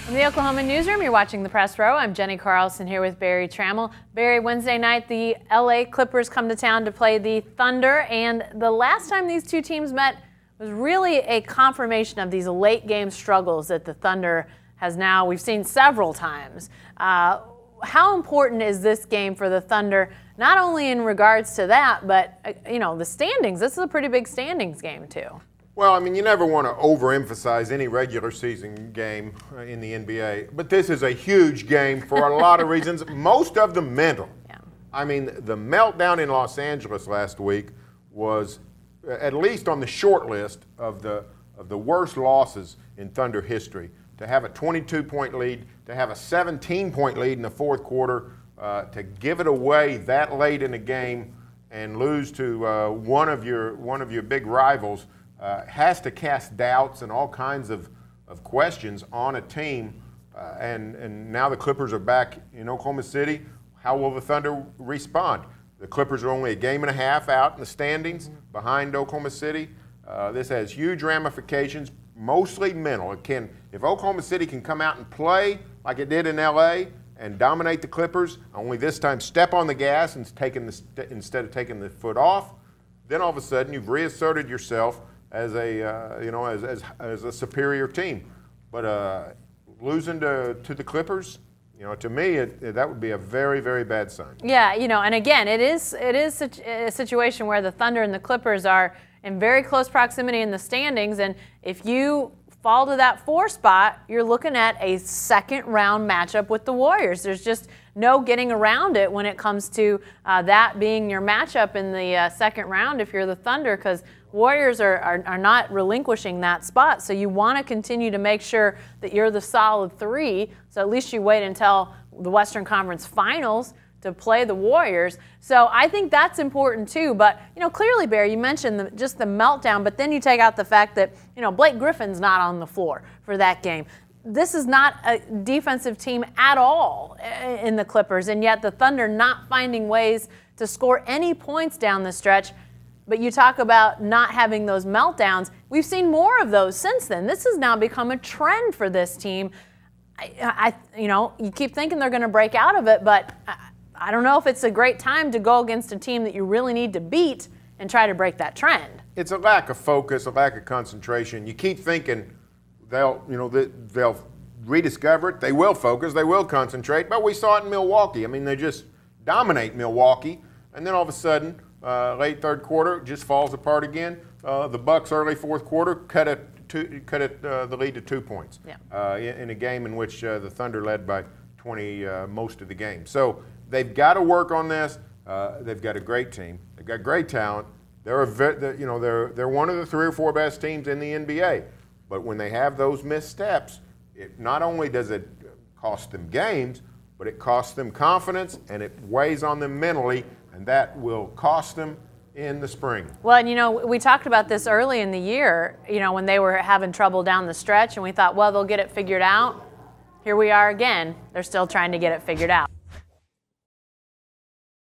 From the Oklahoman newsroom, you're watching the Press Row. I'm Jenny Carlson here with Barry Trammell. Barry, Wednesday night, the LA Clippers come to town to play the Thunder, and the last time these two teams met was really a confirmation of these late game struggles that the Thunder has now, we've seen several times. How important is this game for the Thunder, not only in regards to that, but, the standings? This is a pretty big standings game, too. Well, I mean, you never want to overemphasize any regular season game in the NBA, but this is a huge game for a lot of reasons, most of them mental. Yeah. I mean, the meltdown in Los Angeles last week was at least on the short list of the worst losses in Thunder history. To have a 22-point lead, to have a 17-point lead in the fourth quarter, to give it away that late in the game and lose to one of your big rivals has to cast doubts and all kinds of questions on a team. And now the Clippers are back in Oklahoma City. How will the Thunder respond? The Clippers are only a game and a half out in the standings behind Oklahoma City. This has huge ramifications, mostly mental. If Oklahoma City can come out and play like it did in LA and dominate the Clippers, only this time step on the gas and instead of taking the foot off, then all of a sudden you've reasserted yourself as a superior team. But losing to the Clippers, to me, that would be a very, very bad sign. Yeah, and again, it is a situation where the Thunder and the Clippers are in very close proximity in the standings, and if you fall to that 4 spot, you're looking at a second-round matchup with the Warriors. There's just no getting around it when it comes to that being your matchup in the second round if you're the Thunder, because Warriors are not relinquishing that spot. So you want to continue to make sure that you're the solid 3, so at least you wait until the Western Conference Finals to play the Warriors. So I think that's important too. But, clearly, Barry, you mentioned just the meltdown, but then you take out the fact that, Blake Griffin's not on the floor for that game. This is not a defensive team at all in the Clippers, and yet the Thunder not finding ways to score any points down the stretch. But you talk about not having those meltdowns. We've seen more of those since then. This has now become a trend for this team. You keep thinking they're going to break out of it, but I don't know if it's a great time to go against a team that you really need to beat and try to break that trend. It's a lack of focus, a lack of concentration. You keep thinking they'll rediscover it. They will focus. They will concentrate. But we saw it in Milwaukee. I mean, they just dominate Milwaukee, and then all of a sudden, late third quarter, just falls apart again. The Bucks early fourth quarter cut the lead to 2 points in a game in which the Thunder led by 20 most of the game. So they've got to work on this. They've got a great team. They've got great talent. They're one of the 3 or 4 best teams in the NBA. But when they have those missteps, not only does it cost them games, but it costs them confidence and it weighs on them mentally, and that will cost them in the spring. Well, and we talked about this early in the year, when they were having trouble down the stretch, and we thought, well, they'll get it figured out. Here we are again. They're still trying to get it figured out.